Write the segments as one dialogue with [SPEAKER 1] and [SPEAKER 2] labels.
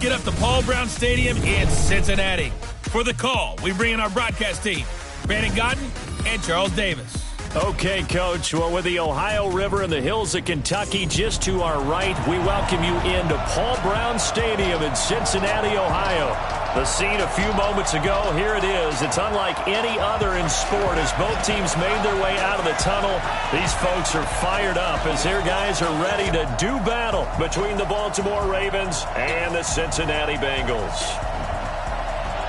[SPEAKER 1] Get up to Paul Brown Stadium in Cincinnati. For the call, we bring in our broadcast team, Brandon Godden and Charles Davis.
[SPEAKER 2] Okay, Coach. Well, with the Ohio River and the hills of Kentucky just to our right, we welcome you into Paul Brown Stadium in Cincinnati, Ohio. The scene a few moments ago, here it is. It's unlike any other in sport as both teams made their way out of the tunnel. These folks are fired up as their guys are ready to do battle between the Baltimore Ravens and the Cincinnati Bengals.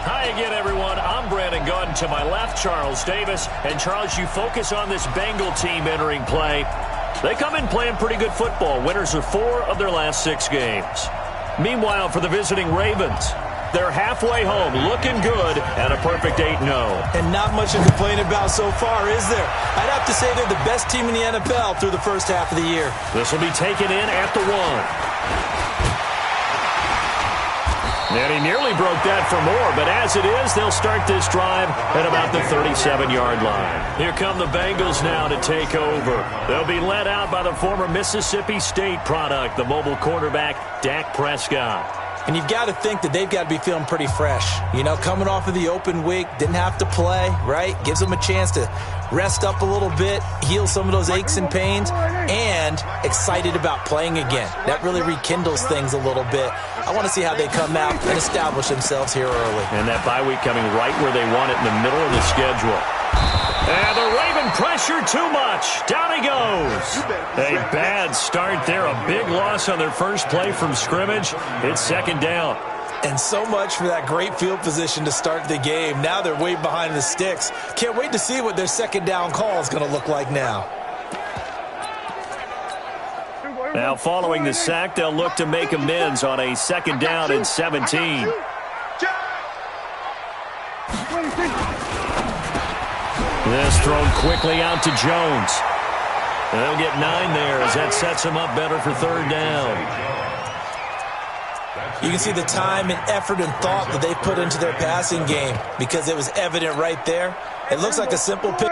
[SPEAKER 2] Hi again, everyone. I'm Brandon Godden. To my left, Charles Davis. And, Charles, you focus on this Bengal team entering play. They come in playing pretty good football. Winners of 4 of their last 6 games. Meanwhile, for the visiting Ravens, they're halfway home, looking good, and a perfect 8-0.
[SPEAKER 3] And not much to complain about so far, is there? I'd have to say they're the best team in the NFL through the first half of the year.
[SPEAKER 2] This will be taken in at the 1. And he nearly broke that for more, but as it is, they'll start this drive at about the 37-yard line. Here come the Bengals now to take over. They'll be led out by the former Mississippi State product, the mobile quarterback, Dak Prescott.
[SPEAKER 3] And you've got to think that they've got to be feeling pretty fresh. You know, coming off of the open week, didn't have to play, right? Gives them a chance to rest up a little bit, heal some of those aches and pains, and excited about playing again. That really rekindles things a little bit. I want to see how they come out and establish themselves here early.
[SPEAKER 2] And that bye week coming right where they want it in the middle of the schedule. And the Raven pressure too much. Down he goes. A bad start there. A big loss on their first play from scrimmage. It's second down.
[SPEAKER 3] And so much for that great field position to start the game. Now they're way behind the sticks. Can't wait to see what their second down call is going to look like now.
[SPEAKER 2] Now following the sack, they'll look to make amends on a second down and 17. This thrown quickly out to Jones. They'll get 9 there as that sets them up better for third down.
[SPEAKER 3] You can see the time and effort and thought that they put into their passing game because it was evident right there. It looks like a simple pick.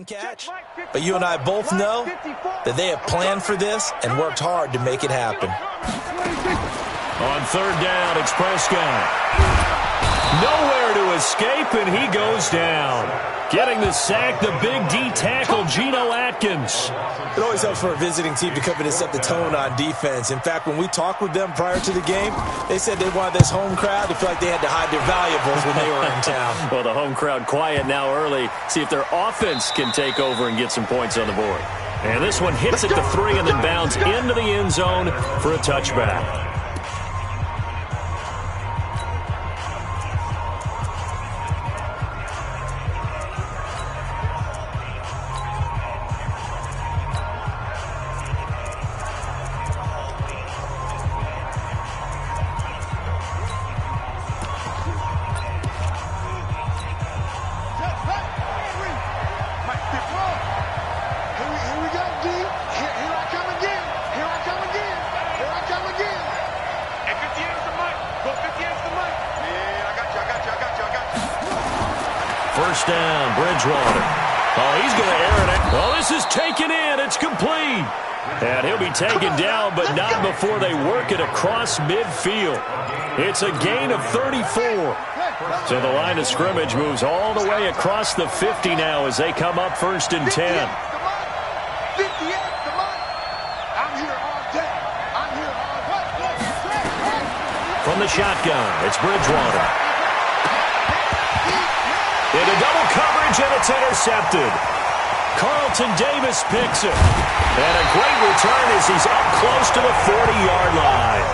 [SPEAKER 3] Catch, but you and I both know that they have planned for this and worked hard to make it happen.
[SPEAKER 2] On third down, it's Prescott. Nowhere to escape, and he goes down. Getting the sack, the big D tackle, Geno Atkins.
[SPEAKER 3] It always helps for a visiting team to come in and set the tone on defense. In fact, when we talked with them prior to the game, they said they wanted this home crowd to feel like they had to hide their valuables when they were in town.
[SPEAKER 2] Well, the home crowd quiet now early. See if their offense can take over and get some points on the board. And this one hits at the 3 and then bounds into the end zone for a touchback. First down, Bridgewater. Oh, he's going to air it. Oh, this is taken in. It's complete. And he'll be taken down, but not before they work it across midfield. It's a gain of 34. So the line of scrimmage moves all the way across the 50 now as they come up first and 10. From the shotgun, it's Bridgewater. Into double coverage, and it's intercepted. Carlton Davis picks it. And a great return as he's up close to the 40-yard line.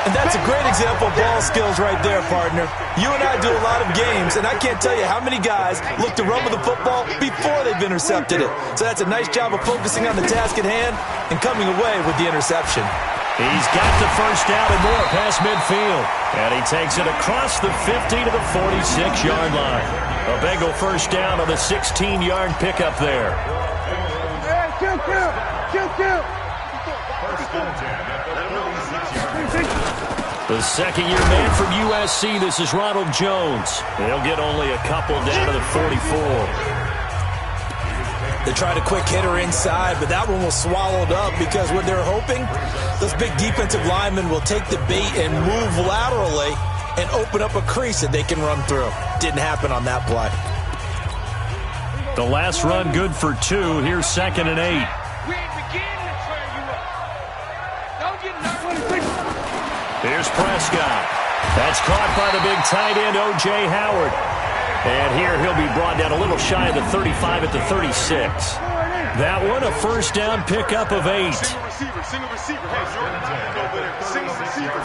[SPEAKER 3] And that's a great example of ball skills right there, partner. You and I do a lot of games, and I can't tell you how many guys look to run with the football before they've intercepted it. So that's a nice job of focusing on the task at hand and coming away with the interception.
[SPEAKER 2] He's got the first down and more past midfield. And he takes it across the 50 to the 46-yard line. A Bengal first down on the 16-yard pickup there. The second-year man from USC, this is Ronald Jones. He'll get only a couple down to the 44.
[SPEAKER 3] They tried a quick hitter inside, but that one was swallowed up because what they're hoping, those big defensive linemen will take the bait and move laterally and open up a crease that they can run through. Didn't happen on that play.
[SPEAKER 2] The last run good for 2. Here's 2nd and 8. Here's Prescott. That's caught by the big tight end, O.J. Howard. And here he'll be brought down a little shy of the 35 at the 36. That one, a first down pickup of 8.
[SPEAKER 4] Single receiver. Single receiver.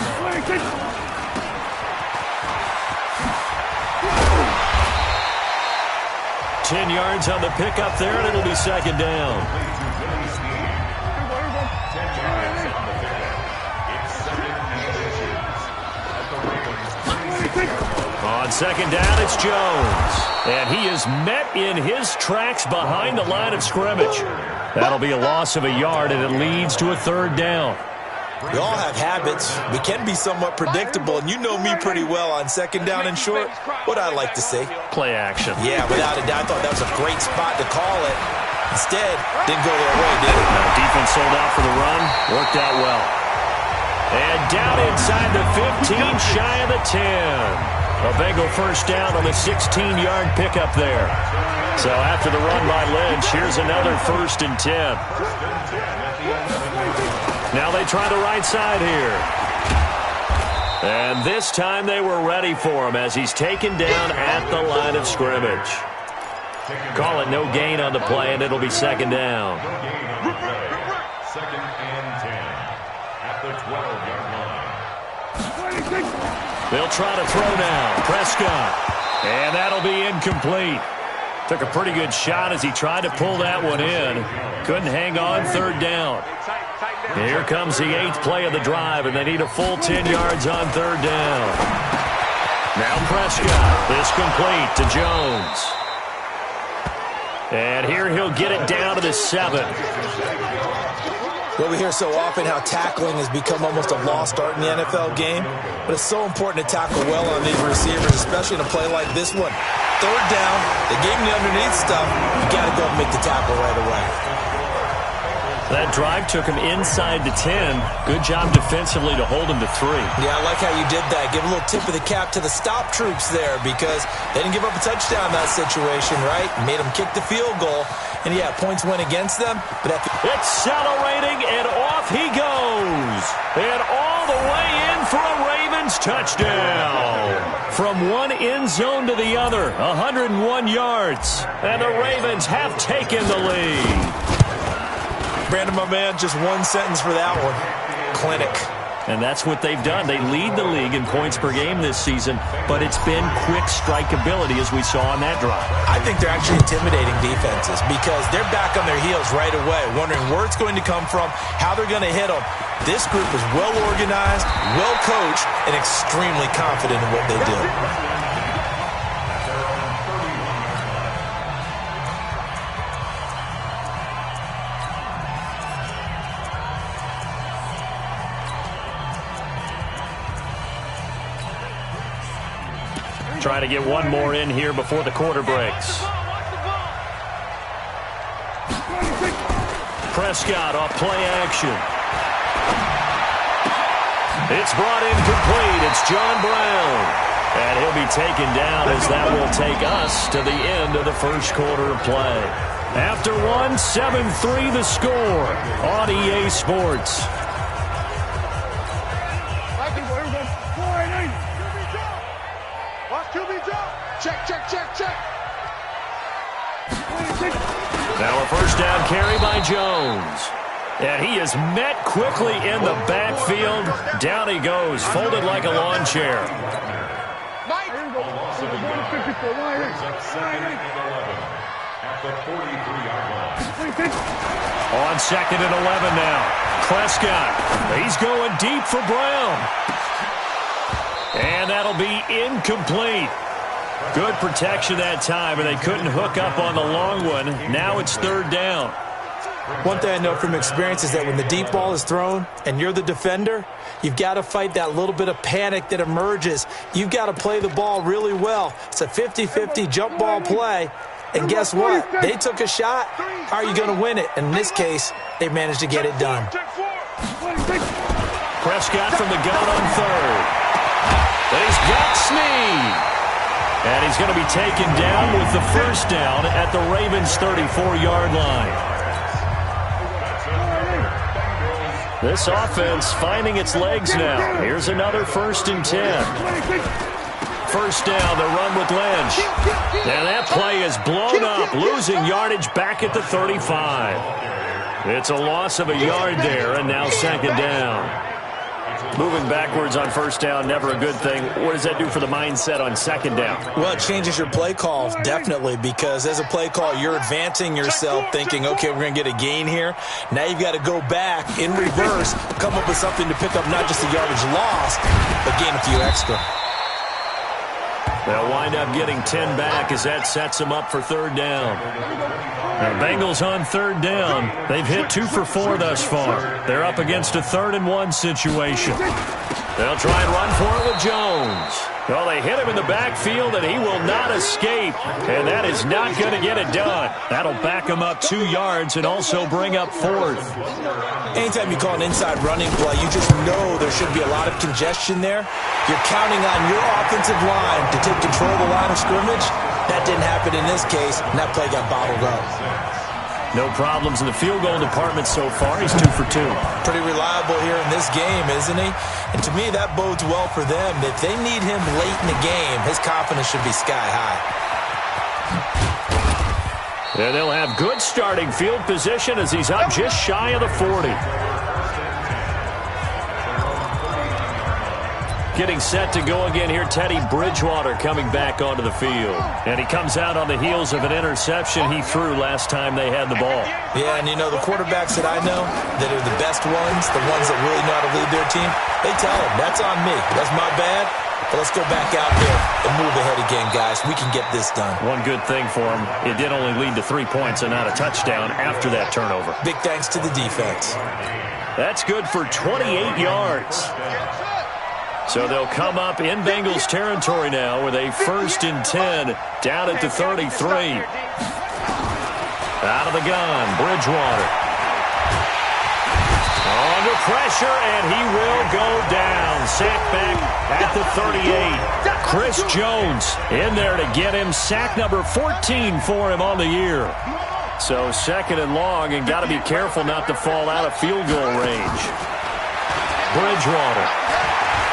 [SPEAKER 2] 10 yards on the pickup there, and it'll be 2nd down. On 2nd down, it's Jones. And he is met in his tracks behind the line of scrimmage. That'll be a loss of a yard, and it leads to a 3rd down.
[SPEAKER 3] We all have habits. We can be somewhat predictable, and you know me pretty well on 2nd down and short. What I like to see.
[SPEAKER 2] Play action.
[SPEAKER 3] Yeah, without a doubt. I thought that was a great spot to call it. Instead, didn't go their way, did it?
[SPEAKER 2] Now, defense sold out for the run. Worked out well. And down inside the 15, shy of the 10. A Bengal first down on the 16-yard pickup there. So after the run by Lynch, here's another 1st and 10. Now they try the right side here. And this time they were ready for him as he's taken down at the line of scrimmage. Call it no gain on the play, and it'll be 2nd down.
[SPEAKER 4] 2nd and 10 at the 12-yard line.
[SPEAKER 2] They'll try to throw now. Prescott. And that'll be incomplete. Took a pretty good shot as he tried to pull that one in. Couldn't hang on. 3rd down. Here comes the 8th play of the drive, and they need a full 10 yards on 3rd down. Now Prescott is complete to Jones. And here he'll get it down to the 7.
[SPEAKER 3] Well, we hear so often how tackling has become almost a lost art in the NFL game, but it's so important to tackle well on these receivers, especially in a play like this one. 3rd down, they gave him the underneath stuff. You got to go and make the tackle right away.
[SPEAKER 2] That drive took him inside the 10. Good job defensively to hold him to 3.
[SPEAKER 3] Yeah, I like how you did that. Give a little tip of the cap to the stop troops there because they didn't give up a touchdown in that situation, right? Made them kick the field goal. And, yeah, points went against them. But
[SPEAKER 2] accelerating, and off he goes. And all the way in for a Ravens touchdown. From one end zone to the other, 101 yards. And the Ravens have taken the lead.
[SPEAKER 3] Brandon, my man, just one sentence for that one. Clinic.
[SPEAKER 2] And that's what they've done. They lead the league in points per game this season, but it's been quick strikeability as we saw on that drive.
[SPEAKER 3] I think they're actually intimidating defenses because they're back on their heels right away, wondering where it's going to come from, how they're going to hit them. This group is well organized, well coached, and extremely confident in what they do.
[SPEAKER 2] Try to get one more in here before the quarter breaks. Prescott off play action. It's brought in complete. It's John Brown. And he'll be taken down as that will take us to the end of the first quarter of play. After one, 7-3 the score on EA Sports.
[SPEAKER 4] Check.
[SPEAKER 2] Now a first down carry by Jones. And he is met quickly in the backfield. Down he goes, folded like a lawn chair. On second and 11 now. Prescott, he's going deep for Brown. And that'll be incomplete. Good protection that time, and they couldn't hook up on the long one. Now it's third down.
[SPEAKER 3] One thing I know from experience is that when the deep ball is thrown and you're the defender, you've got to fight that little bit of panic that emerges. You've got to play the ball really well. It's a 50-50 jump ball play. And guess what? They took a shot. How are you going to win it? And in this case, they managed to get it done.
[SPEAKER 2] Prescott from the gun on third. But he's got Snead. And he's going to be taken down with the first down at the Ravens' 34-yard line. This offense finding its legs now. Here's another 1st and 10. First down, the run with Lynch. And that play is blown up, losing yardage back at the 35. It's a loss of a yard there, and now second down. Moving backwards on first down, never a good thing. What does that do for the mindset on second down?
[SPEAKER 3] Well, it changes your play call, definitely, because as a play call, you're advancing yourself thinking, okay, we're going to get a gain here. Now you've got to go back in reverse, come up with something to pick up not just the yardage lost, but gain a few extra.
[SPEAKER 2] They'll wind up getting 10 back as that sets them up for third down. Now, Bengals on third down. They've hit 2 for 4 thus far. They're up against a 3rd and 1 situation. They'll try and run for it with Jones. Well, they hit him in the backfield, and he will not escape. And that is not going to get it done. That'll back him up 2 yards and also bring up 4th.
[SPEAKER 3] Anytime you call an inside running play, you just know there should be a lot of congestion there. You're counting on your offensive line to take control of the line of scrimmage. That didn't happen in this case, and that play got bottled up.
[SPEAKER 2] No problems in the field goal department so far. He's 2 for 2.
[SPEAKER 3] Pretty reliable here in this game, isn't he? And to me, that bodes well for them. If they need him late in the game, his confidence should be sky high.
[SPEAKER 2] And they'll have good starting field position as he's up just shy of the 40. Getting set to go again here, Teddy Bridgewater coming back onto the field. And he comes out on the heels of an interception he threw last time they had the ball.
[SPEAKER 3] Yeah, and you know, the quarterbacks that I know that are the best ones, the ones that really know how to lead their team, they tell them, that's on me. That's my bad. But let's go back out there and move ahead again, guys. We can get this done.
[SPEAKER 2] One good thing for him, it did only lead to 3 points and not a touchdown after that turnover.
[SPEAKER 3] Big thanks to the defense.
[SPEAKER 2] That's good for 28 yards. So they'll come up in Bengals territory now with a 1st and 10 down at the 33. Out of the gun, Bridgewater. Under pressure, and he will go down. Sacked back at the 38. Chris Jones in there to get him. Sack number 14 for him on the year. So 2nd and long, and got to be careful not to fall out of field goal range. Bridgewater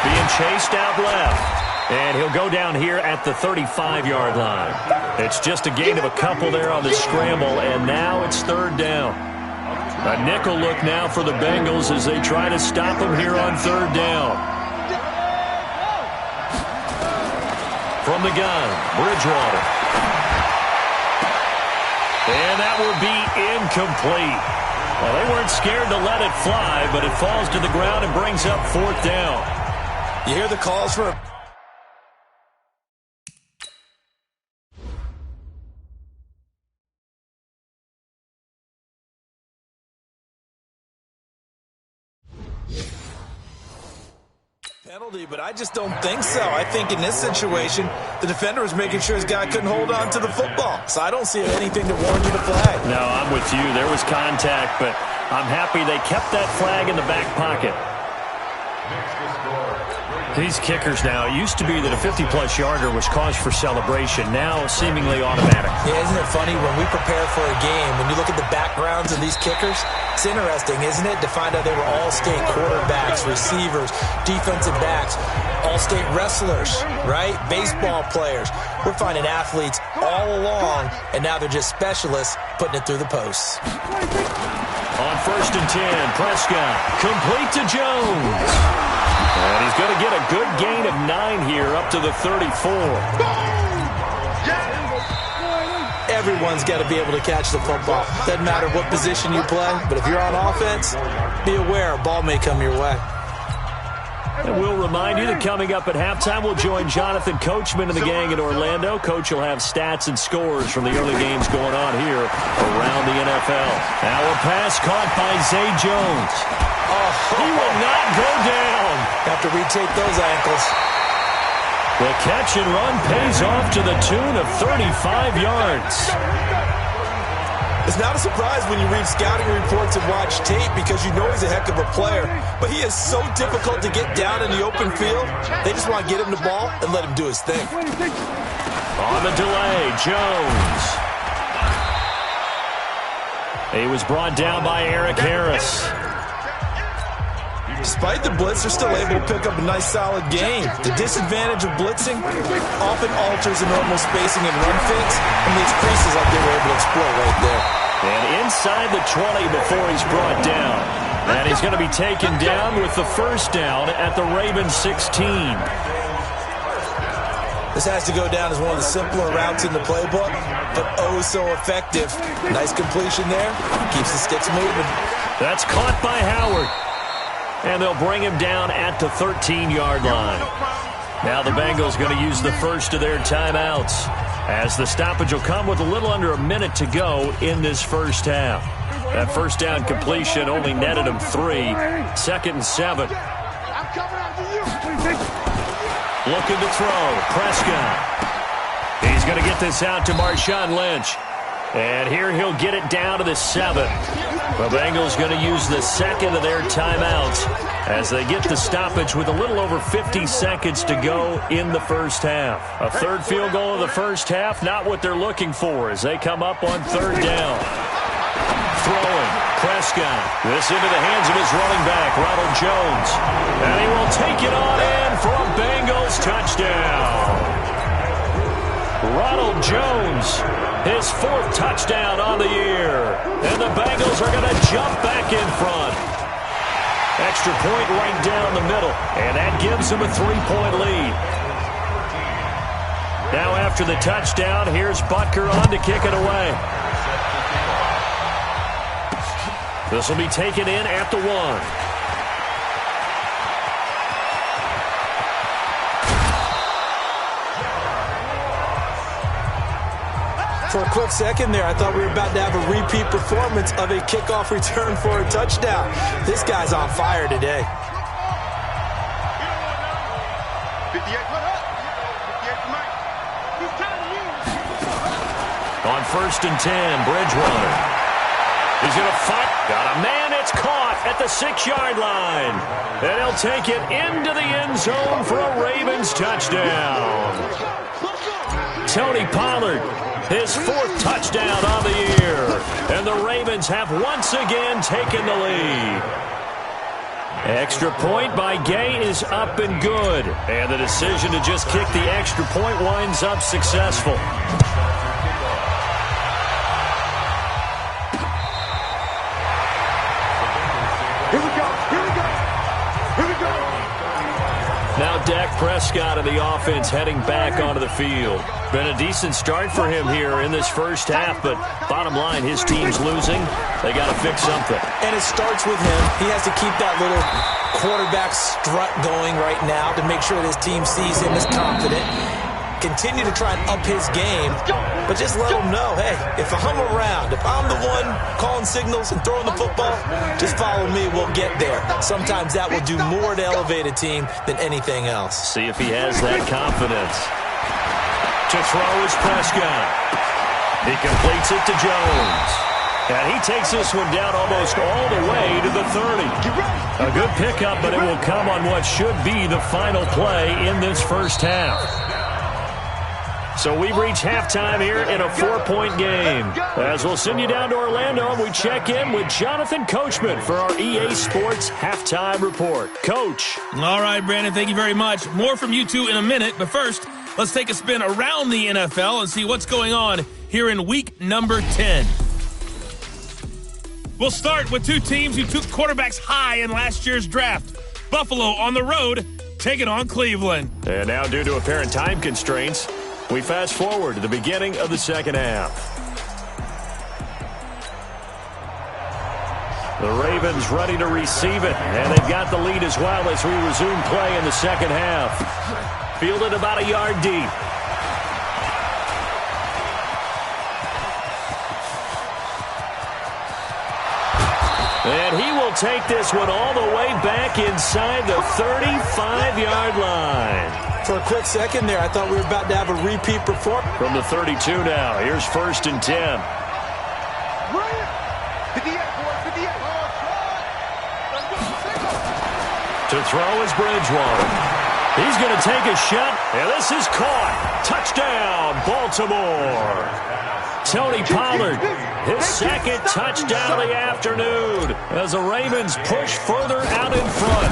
[SPEAKER 2] being chased out left. And he'll go down here at the 35-yard line. It's just a gain of a couple there on the scramble, and now it's third down. A nickel look now for the Bengals as they try to stop him here on third down. From the gun, Bridgewater. And that will be incomplete. Well, they weren't scared to let it fly, but it falls to the ground and brings up 4th down.
[SPEAKER 3] You hear the calls for... penalty, but I just don't think so. I think in this situation, the defender was making sure his guy couldn't hold on to the football. So I don't see anything that warranted a flag.
[SPEAKER 2] No, I'm with you. There was contact, but I'm happy they kept that flag in the back pocket. These kickers now, it used to be that a 50-plus yarder was cause for celebration. Now, seemingly automatic.
[SPEAKER 3] Yeah, isn't it funny when we prepare for a game, when you look at the backgrounds of these kickers, it's interesting, isn't it, to find out they were all-state quarterbacks, receivers, defensive backs, all-state wrestlers, right? Baseball players. We're finding athletes all along, and now they're just specialists putting it through the posts.
[SPEAKER 2] On 1st and 10, Prescott complete to Jones. And he's going to get a good gain of 9 here up to the 34.
[SPEAKER 3] Everyone's got to be able to catch the football. Doesn't matter what position you play, but if you're on offense, be aware a ball may come your way.
[SPEAKER 2] And we'll remind you that coming up at halftime, we'll join Jonathan Coachman and the gang in Orlando. Coach will have stats and scores from the early games going on here around the NFL. Now a pass caught by Zay Jones.
[SPEAKER 3] Oh,
[SPEAKER 2] he will not go down.
[SPEAKER 3] Have to retake those ankles.
[SPEAKER 2] The catch and run pays off to the tune of 35 yards.
[SPEAKER 3] It's not a surprise when you read scouting reports and watch tape because you know he's a heck of a player. But he is so difficult to get down in the open field. They just want to get him the ball and let him do his thing.
[SPEAKER 2] On the delay, Jones. He was brought down by Eric Harris.
[SPEAKER 3] Despite the blitz, they're still able to pick up a nice, solid game. The disadvantage of blitzing often alters the normal spacing and run fakes and leaves creases like they were able to exploit right there.
[SPEAKER 2] And inside the 20 before he's brought down. And he's going to be taken down with the first down at the Ravens 16.
[SPEAKER 3] This has to go down as one of the simpler routes in the playbook, but oh so effective. Nice completion there. Keeps the sticks moving.
[SPEAKER 2] That's caught by Howard. And they'll bring him down at the 13-yard line. Now the Bengals going to use the first of their timeouts, as the stoppage will come with a little under a minute to go in this first half. That first down completion only netted him 3. 2nd and 7. Looking to throw. Prescott. He's going to get this out to Marshawn Lynch. And here he'll get it down to the 7. The Bengals going to use the second of their timeouts as they get the stoppage with a little over 50 seconds to go in the first half. A third field goal of the first half, not what they're looking for as they come up on 3rd down. Throwing, Prescott. This into the hands of his running back, Ronald Jones. And he will take it on in for a Bengals touchdown. Ronald Jones, his 4th touchdown on the year. And the Bengals are going to jump back in front. Extra point right down the middle. And that gives them a 3-point lead. Now after the touchdown, here's Butker on to kick it away. This will be taken in at the 1.
[SPEAKER 3] For a quick second there, I thought we were about to have a repeat performance of a kickoff return for a touchdown. This guy's on fire today.
[SPEAKER 2] On 1st and 10, Bridgewater. He's going to fight. Got a man. It's caught at the 6-yard line. And he'll take it into the end zone for a Ravens touchdown. Tony Pollard, his 4th touchdown on the year. And the Ravens have once again taken the lead. Extra point by Gay is up and good. And the decision to just kick the extra point winds up successful. Now Dak Prescott of the offense heading back onto the field. Been a decent start for him here in this first half, but bottom line, his team's losing. They got to fix something.
[SPEAKER 3] And it starts with him. He has to keep that little quarterback strut going right now to make sure that his team sees him as confident. Continue to try and up his game, but just let him know, hey, if I'm around, if I'm the one calling signals and throwing the football, just follow me, we'll get there. Sometimes that will do more to elevate a team than anything else.
[SPEAKER 2] See if he has that confidence. To throw is Prescott. He completes it to Jones. And he takes this one down almost all the way to the 30. A good pickup, but it will come on what should be the final play in this first half. So we've reached halftime here in a 4-point game. As we'll send you down to Orlando, we check in with Jonathan Coachman for our EA Sports Halftime Report. Coach.
[SPEAKER 1] All right, Brandon, thank you very much. More from you two in a minute, but first, let's take a spin around the NFL and see what's going on here in week number 10. We'll start with two teams who took quarterbacks high in last year's draft. Buffalo on the road, taking on Cleveland.
[SPEAKER 2] And now, due to apparent time constraints, we fast forward to the beginning of the second half. The Ravens ready to receive it, and they've got the lead as well as we resume play in the second half. Fielded about a yard deep. And he will take this one all the way back inside the 35-yard line.
[SPEAKER 3] For a quick second there, I thought we were about to have a repeat performance.
[SPEAKER 2] From the 32 now, here's 1st and 10. To throw is Bridgewater. He's going to take a shot, and this is caught. Touchdown, Baltimore. Tony Pollard, his second touchdown of the afternoon as the Ravens push further out in front.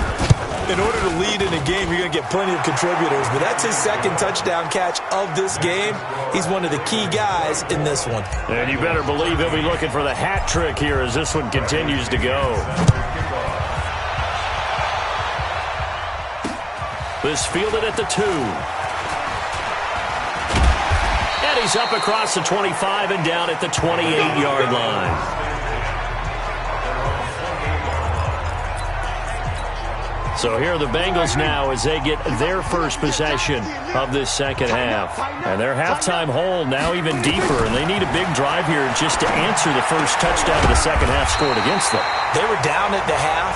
[SPEAKER 3] In order to lead in a game, you're going to get plenty of contributors, but that's his second touchdown catch of this game. He's one of the key guys in this one.
[SPEAKER 2] And you better believe he'll be looking for the hat trick here as this one continues to go. This fielded at the 2. And he's up across the 25 and down at the 28-yard line. So here are the Bengals now as they get their first possession of this second half. And their halftime hole now even deeper, and they need a big drive here just to answer the first touchdown of the second half scored against them.
[SPEAKER 3] They were down at the half.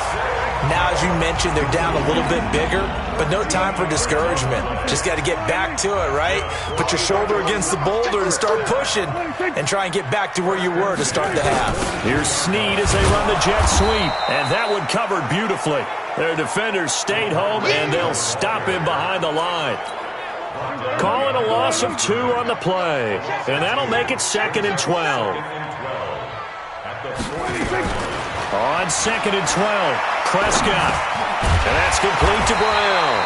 [SPEAKER 3] Now, as you mentioned, they're down a little bit bigger, but no time for discouragement. Just got to get back to it, right? Put your shoulder against the boulder and start pushing and try and get back to where you were to start the half.
[SPEAKER 2] Here's Snead as they run the jet sweep, and that one covered beautifully. Their defenders stayed home, and they'll stop him behind the line. Calling a loss of 2 on the play, and that'll make it 2nd and 12. On 2nd and 12, Prescott. And that's complete to Brown.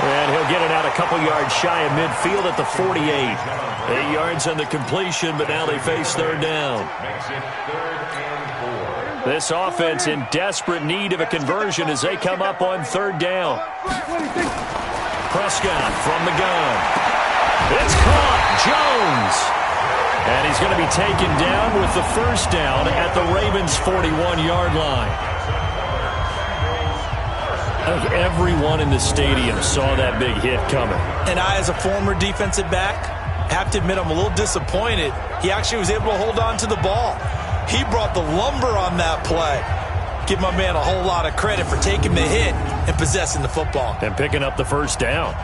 [SPEAKER 2] And he'll get it out a couple yards shy of midfield at the 48. 8 yards on the completion, but now they face 3rd down. This offense in desperate need of a conversion as they come up on 3rd down. Prescott from the gun. It's caught. Jones. And he's going to be taken down with the first down at the Ravens' 41-yard line. Everyone in the stadium saw that big hit coming.
[SPEAKER 3] And I, as a former defensive back, have to admit I'm a little disappointed. He actually was able to hold on to the ball. He brought the lumber on that play. Give my man a whole lot of credit for taking the hit and possessing the football.
[SPEAKER 2] And picking up the first down.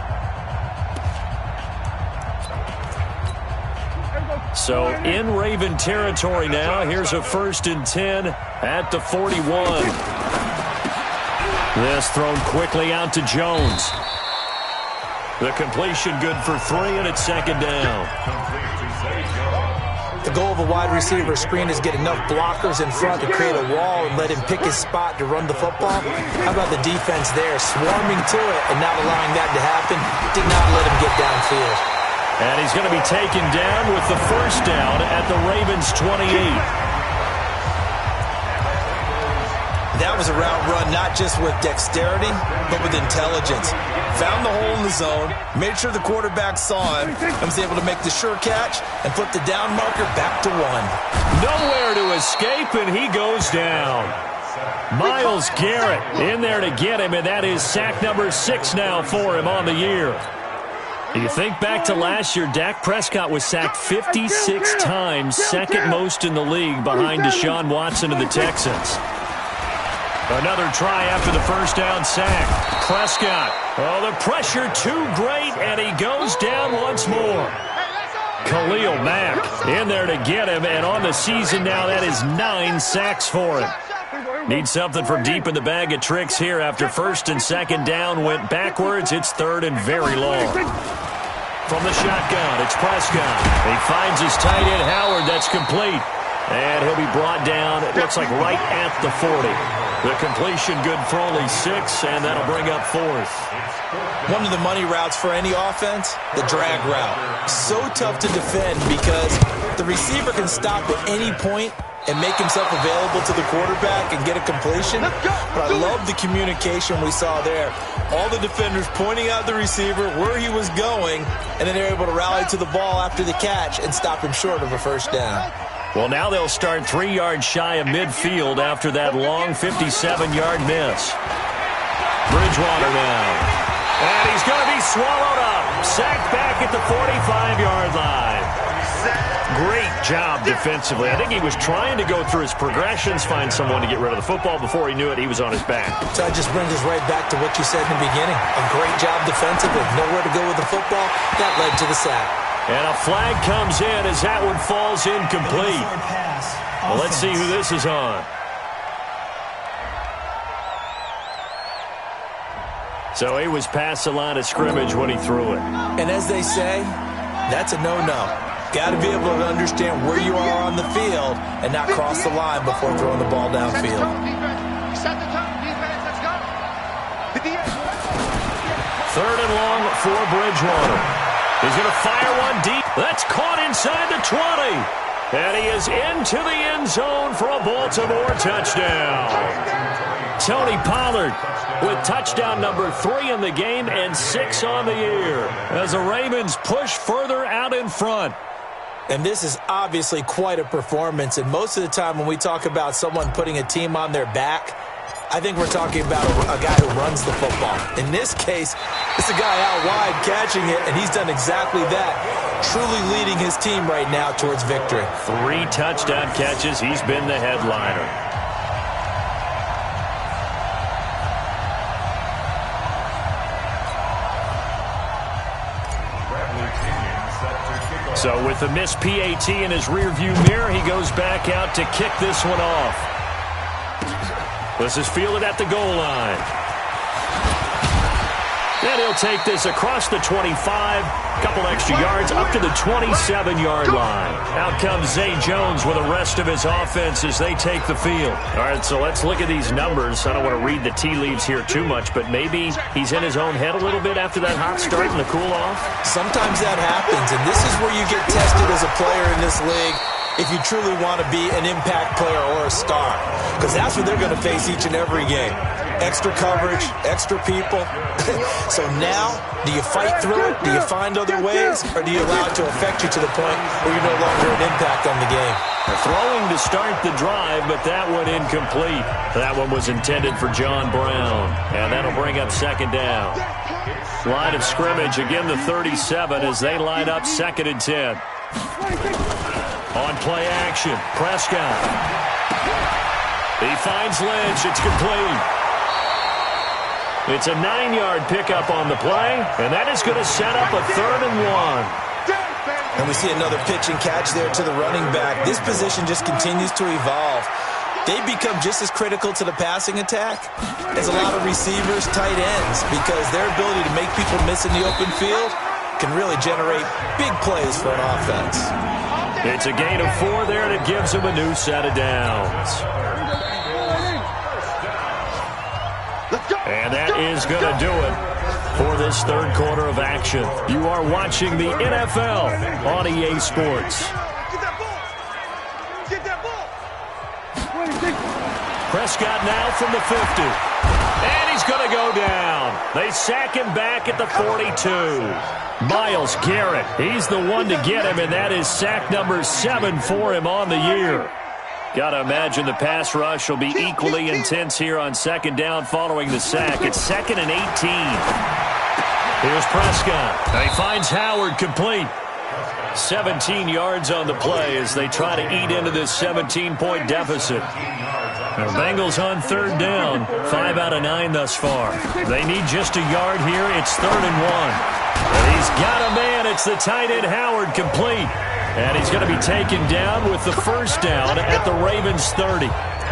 [SPEAKER 2] So in Raven territory now, here's a 1st and 10 at the 41. This thrown quickly out to Jones. The completion good for 3, and it's 2nd down.
[SPEAKER 3] The goal of a wide receiver screen is get enough blockers in front to create a wall and let him pick his spot to run the football. How about the defense there, swarming to it and not allowing that to happen? Did not let him get downfield.
[SPEAKER 2] And he's going to be taken down with the first down at the Ravens' 28.
[SPEAKER 3] That was a route run not just with dexterity, but with intelligence. Found the hole in the zone, made sure the quarterback saw him, and was able to make the sure catch and flip the down marker back to 1.
[SPEAKER 2] Nowhere to escape, and he goes down. Myles Garrett in there to get him, and that is sack number 6 now for him on the year. You think back to last year, Dak Prescott was sacked 56 times, second most in the league behind Deshaun Watson of the Texans. Another try after the first down sack. Prescott. Oh, the pressure too great, and he goes down once more. Khalil Mack in there to get him, and on the season now, that is 9 sacks for him. Needs something from deep in the bag of tricks here after first and second down went backwards. It's third and very long. From the shotgun, it's Prescott. He finds his tight end, Howard. That's complete. And he'll be brought down, it looks like right at the 40. The completion good for only 6, and that'll bring up fourth.
[SPEAKER 3] One of the money routes for any offense, the drag route. So tough to defend because the receiver can stop at any point and make himself available to the quarterback and get a completion. But I love the communication we saw there. All the defenders pointing out the receiver, where he was going, and then they're able to rally to the ball after the catch and stop him short of a first down.
[SPEAKER 2] Well, now they'll start 3 yards shy of midfield after that long 57-yard miss. Bridgewater now. And he's going to be swallowed up. Sacked back at the 45-yard line. Great job defensively. I think he was trying to go through his progressions, find someone to get rid of the football. Before he knew it, he was on his back.
[SPEAKER 3] So that just brings us right back to what you said in the beginning. A great job defensively. Nowhere to go with the football. That led to the sack.
[SPEAKER 2] And a flag comes in as that one falls incomplete. Well, let's see who this is on. So he was past the line of scrimmage when he threw it.
[SPEAKER 3] And as they say, that's a no-no. Got to be able to understand where you are on the field and not cross the line before throwing the ball downfield.
[SPEAKER 2] Third and long for Bridgewater. He's going to fire one deep. That's caught inside the 20. And he is into the end zone for a Baltimore touchdown. Tony Pollard with touchdown number 3 in the game and 6 on the year as the Ravens push further out in front.
[SPEAKER 3] And this is obviously quite a performance. And most of the time when we talk about someone putting a team on their back, I think we're talking about a guy who runs the football. In this case, it's a guy out wide catching it, and he's done exactly that, truly leading his team right now towards victory.
[SPEAKER 2] 3 touchdown catches. He's been the headliner. So with the missed PAT in his rearview mirror, he goes back out to kick this one off. This is fielded at the goal line. And he'll take this across the 25, couple extra yards up to the 27-yard line. Out comes Zay Jones with the rest of his offense as they take the field. All right, so let's look at these numbers. I don't want to read the tea leaves here too much, but maybe he's in his own head a little bit after that hot start and the cool-off.
[SPEAKER 3] Sometimes that happens, and this is where you get tested as a player in this league if you truly want to be an impact player or a star, because that's what they're going to face each and every game. Extra coverage, extra people. So now, do you fight through it? Do you find other ways? Or do you allow it to affect you to the point where you're no longer an impact on the game?
[SPEAKER 2] Throwing to start the drive, but that one incomplete. That one was intended for John Brown. And that'll bring up second down. Line of scrimmage, again the 37 as they line up 2nd and 10. On play action, Prescott. He finds Lynch. It's complete. It's a 9-yard pickup on the play, and that is going to set up a 3rd and 1.
[SPEAKER 3] And we see another pitch and catch there to the running back. This position just continues to evolve. They become just as critical to the passing attack as a lot of receivers, tight ends, because their ability to make people miss in the open field can really generate big plays for an offense.
[SPEAKER 2] It's a gain of 4 there, and it gives them a new set of downs. And that is going to do it for this third quarter of action. You are watching the NFL on EA Sports. Prescott now from the 50. And he's going to go down. They sack him back at the 42. Myles Garrett, he's the one to get him, and that is sack number 7 for him on the year. Got to imagine the pass rush will be equally intense here on second down following the sack. It's 2nd and 18. Here's Prescott. And he finds Howard complete. 17 yards on the play as they try to eat into this 17-point deficit. The Bengals on 3rd down. 5 out of 9 thus far. They need just a yard here. It's 3rd and 1. And he He's got a man. It's the tight end, Howard, complete. And he's going to be taken down with the first down at the Ravens 30.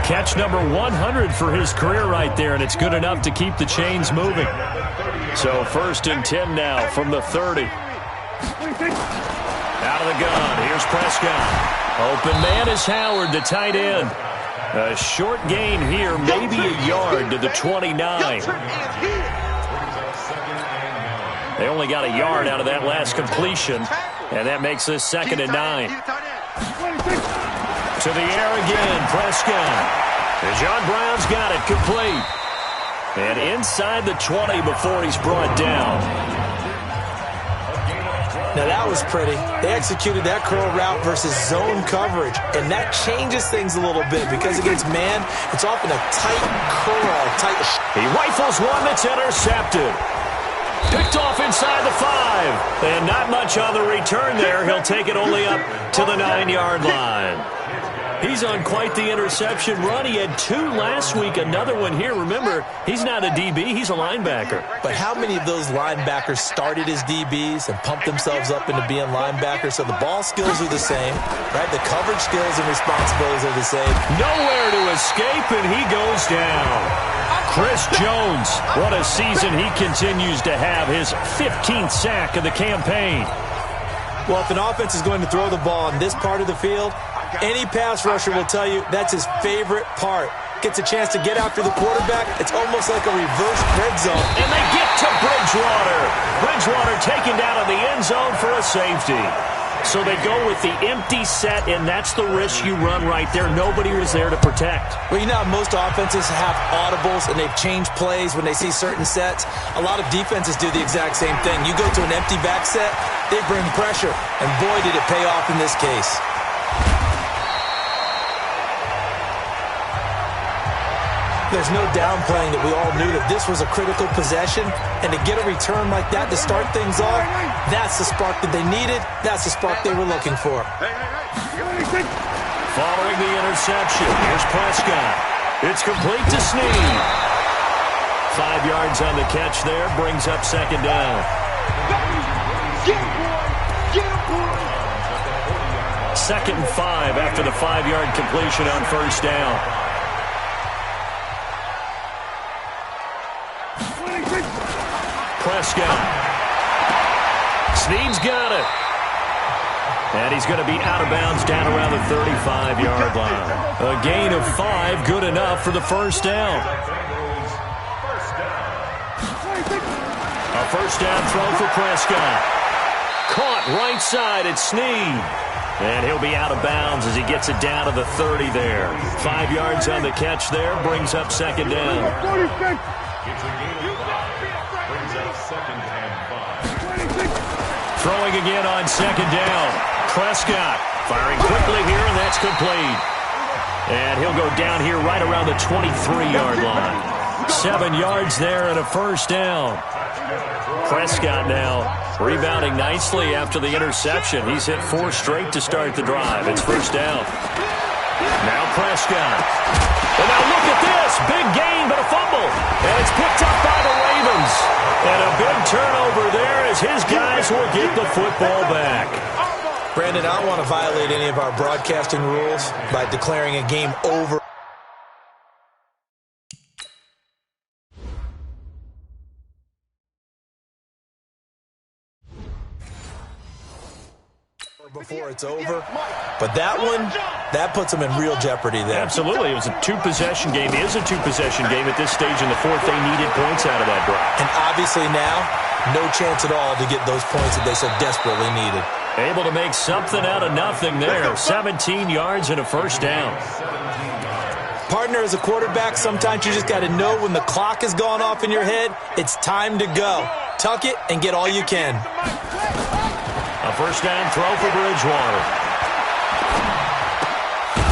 [SPEAKER 2] Catch number 100 for his career right there, and it's good enough to keep the chains moving. So 1st and 10 now from the 30. Out of the gun. Here's Prescott. Open man is Howard, the tight end. A short gain here, maybe a yard to the 29. They only got a yard out of that last completion, and that makes this 2nd and 9. To the air again, Prescott. And John Brown's got it complete. And inside the 20 before he's brought down.
[SPEAKER 3] Now that was pretty. They executed that curl route versus zone coverage, and that changes things a little bit because against man, it's often a tight curl, tight.
[SPEAKER 2] He rifles one that's intercepted. Picked off inside the 5. And not much on the return there. He'll take it only up to the 9-yard line. He's on quite the interception run. He had 2 last week, another one here. Remember, he's not a DB, he's a linebacker.
[SPEAKER 3] But how many of those linebackers started as DBs and pumped themselves up into being linebackers? So the ball skills are the same, right? The coverage skills and responsibilities are the same.
[SPEAKER 2] Nowhere to escape, and he goes down. Chris Jones, what a season he continues to have. His 15th sack of the campaign.
[SPEAKER 3] Well, if an offense is going to throw the ball in this part of the field, any pass rusher will tell you that's his favorite part. Gets a chance to get after the quarterback. It's almost like a reverse red zone.
[SPEAKER 2] And they get to Bridgewater. Bridgewater taken down in the end zone for a safety. So they go with the empty set, and that's the risk you run right there. Nobody was there to protect.
[SPEAKER 3] Well, you know how most offenses have audibles, and they've changed plays when they see certain sets. A lot of defenses do the exact same thing. You go to an empty back set, they bring pressure, and boy, did it pay off in this case. There's no downplaying that we all knew that this was a critical possession, and to get a return like that to start things off, that's the spark that they needed. That's the spark they were looking for.
[SPEAKER 2] Following the interception, here's Prescott. It's complete to Snead. 5 yards on the catch there, brings up 2nd down. 2nd and 5 after the 5-yard completion on 1st down. Prescott. Snead's got it. And he's going to be out of bounds down around the 35-yard line. A gain of 5, good enough for the 1st down. A 1st down throw for Prescott. Caught right side at Snead. And he'll be out of bounds as he gets it down to the 30 there. 5 yards on the catch there, brings up 2nd down. Throwing again on 2nd down. Prescott firing quickly here, and that's complete. And he'll go down here right around the 23-yard line. 7 yards there and a 1st down. Prescott now rebounding nicely after the interception. He's hit 4 straight to start the drive. It's 1st down. Now Prescott. And now look at this. Big gain, but a fumble. And it's picked up by the Ravens. And a big turnover there as his guys will get the football back.
[SPEAKER 3] Brandon, I don't want to violate any of our broadcasting rules by declaring a game over before it's over. But that one, that puts them in real jeopardy there.
[SPEAKER 2] Absolutely. It was a 2-possession game. It is a 2-possession game at this stage in the 4th. They needed points out of that drive.
[SPEAKER 3] And obviously now, no chance at all to get those points that they so desperately needed.
[SPEAKER 2] Able to make something out of nothing there. 17 yards and a 1st down.
[SPEAKER 3] Partner, as a quarterback, sometimes you just got to know when the clock has gone off in your head, it's time to go. Tuck it and get all you can.
[SPEAKER 2] A 1st down throw for Bridgewater.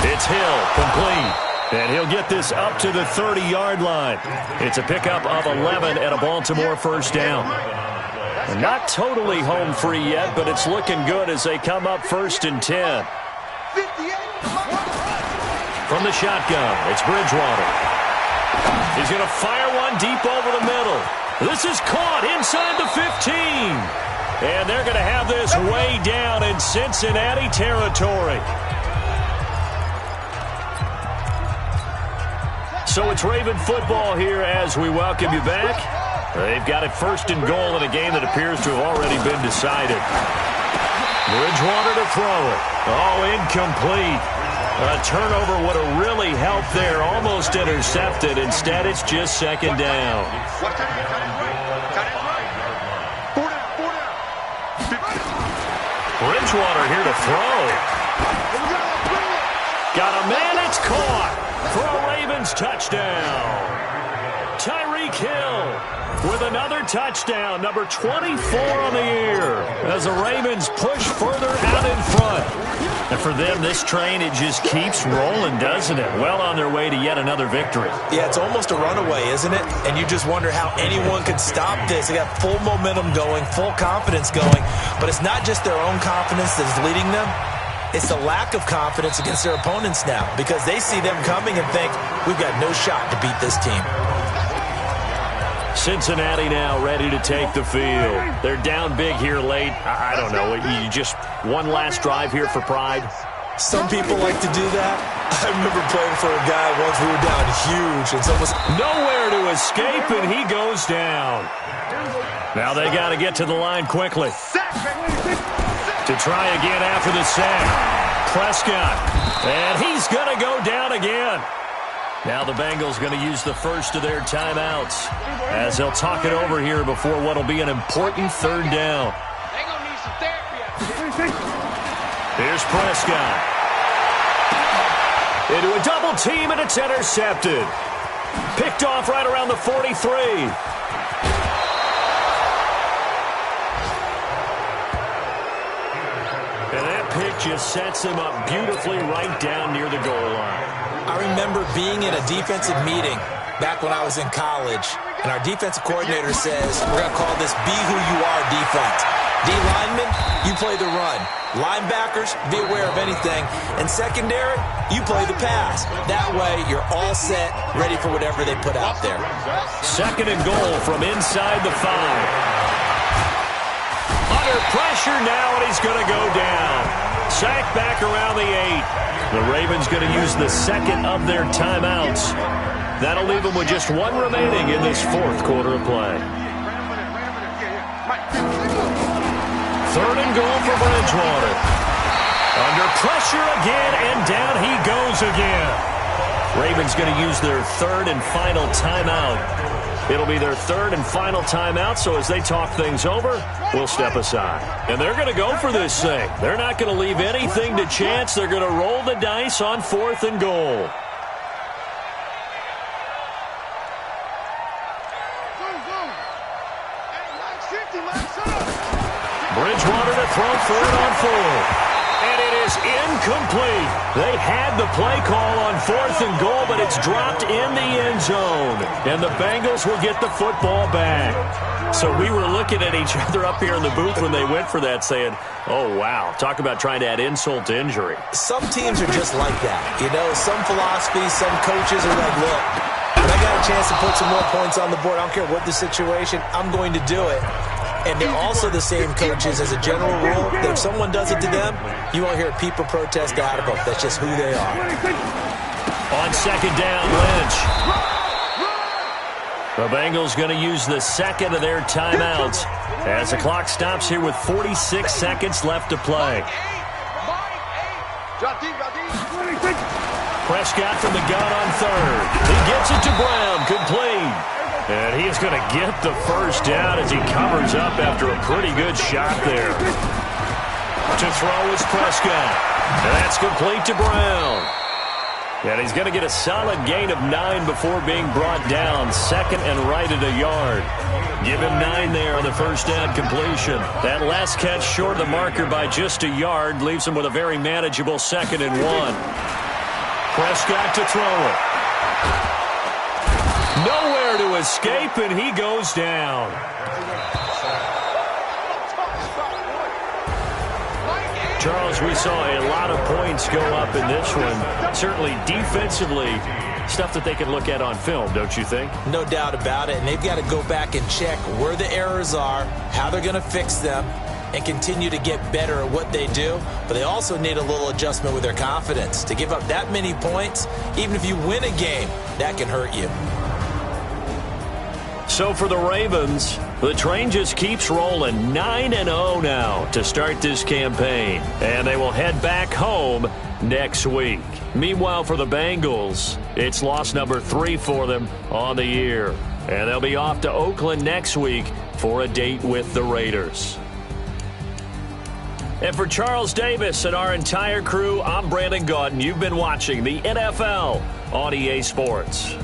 [SPEAKER 2] It's Hill, complete. And he'll get this up to the 30-yard line. It's a pickup of 11 and a Baltimore 1st down. Not totally home free yet, but it's looking good as they come up 1st and 10. From the shotgun, it's Bridgewater. He's going to fire one deep over the middle. This is caught inside the 15. And they're going to have this way down in Cincinnati territory. So it's Raven football here as we welcome you back. They've got it 1st and goal in a game that appears to have already been decided. Bridgewater to throw it. Oh, incomplete. A turnover would have really helped there. Almost intercepted. Instead, it's just 2nd down. Bridgewater here to throw. Got a man, it's caught for a Ravens touchdown. Tyreek Hill with another touchdown, number 24 on the year, as the Ravens push further out in front. And for them, this train, it just keeps rolling, doesn't it? Well on their way to yet another victory.
[SPEAKER 3] Yeah, it's almost a runaway, isn't it? And you just wonder how anyone could stop this. They got full momentum going, full confidence going. But it's not just their own confidence that's leading them. It's the lack of confidence against their opponents now, because they see them coming and think, we've got no shot to beat this team.
[SPEAKER 2] Cincinnati now ready to take the field. They're down big here late. I don't know. You just one last drive here for pride?
[SPEAKER 3] Some people like to do that. I remember playing for a guy once. We were down huge. It's almost
[SPEAKER 2] nowhere to escape, and he goes down. Now they got to get to the line quickly. To try again after the sack. Prescott. And he's going to go down again. Now the Bengals going to use the first of their timeouts as they'll talk it over here before what will be an important 3rd down.
[SPEAKER 5] They're going to need some therapy.
[SPEAKER 2] Here's Prescott. Into a double team, and it's intercepted. Picked off right around the 43. And that pick just sets him up beautifully right down near the goal line.
[SPEAKER 3] I remember being in a defensive meeting back when I was in college, and our defensive coordinator says, we're going to call this be who you are defense. D linemen, you play the run. Linebackers, be aware of anything. And secondary, you play the pass. That way, you're all set, ready for whatever they put out there.
[SPEAKER 2] 2nd and goal from inside the 5. Under pressure now, and he's going to go down. Sacked back around the 8. The Ravens going to use the 2nd of their timeouts. That'll leave them with just 1 remaining in this 4th quarter of play. 3rd and goal for Bridgewater. Under pressure again, and down he goes again. Ravens going to use their 3rd and final timeout. It'll be their 3rd and final timeout, so as they talk things over, we'll step aside. And they're going to go for this thing. They're not going to leave anything to chance. They're going to roll the dice on 4th and goal. Bridgewater to throw 3rd on 4. And it is incomplete. They had the play call on 4th and goal, but it's dropped in the end zone. And the Bengals will get the football back. So we were looking at each other up here in the booth when they went for that saying, oh, wow, talk about trying to add insult to injury.
[SPEAKER 3] Some teams are just like that. You know, some philosophies, some coaches are like, look, when I got a chance to put some more points on the board, I don't care what the situation, I'm going to do it. And they're also the same coaches as a general rule that if someone does it to them, you won't hear a peep or protest out of them. That's just who they are.
[SPEAKER 2] On 2nd down, Lynch. The Bengals going to use the 2nd of their timeouts as the clock stops here with 46 seconds left to play. Prescott from the gun on 3rd. He gets it to Brown, complete. And he is going to get the first down as he covers up after a pretty good shot there. To throw is Prescott. And that's complete to Brown. And he's going to get a solid gain of 9 before being brought down. 2nd and right at a yard. Give him 9 there on the first down completion. That last catch short of the marker by just a yard leaves him with a very manageable 2nd and 1. Prescott to throw it. Nowhere to escape, and he goes down. Charles, we saw a lot of points go up in this one. Certainly defensively, stuff that they can look at on film, don't you think?
[SPEAKER 3] No doubt about it, and they've got to go back and check where the errors are, how they're going to fix them, and continue to get better at what they do. But they also need a little adjustment with their confidence. To give up that many points, even if you win a game, that can hurt you.
[SPEAKER 2] So for the Ravens, the train just keeps rolling 9-0 now to start this campaign. And they will head back home next week. Meanwhile, for the Bengals, it's loss number 3 for them on the year. And they'll be off to Oakland next week for a date with the Raiders. And for Charles Davis and our entire crew, I'm Brandon Gaudin. You've been watching the NFL on EA Sports.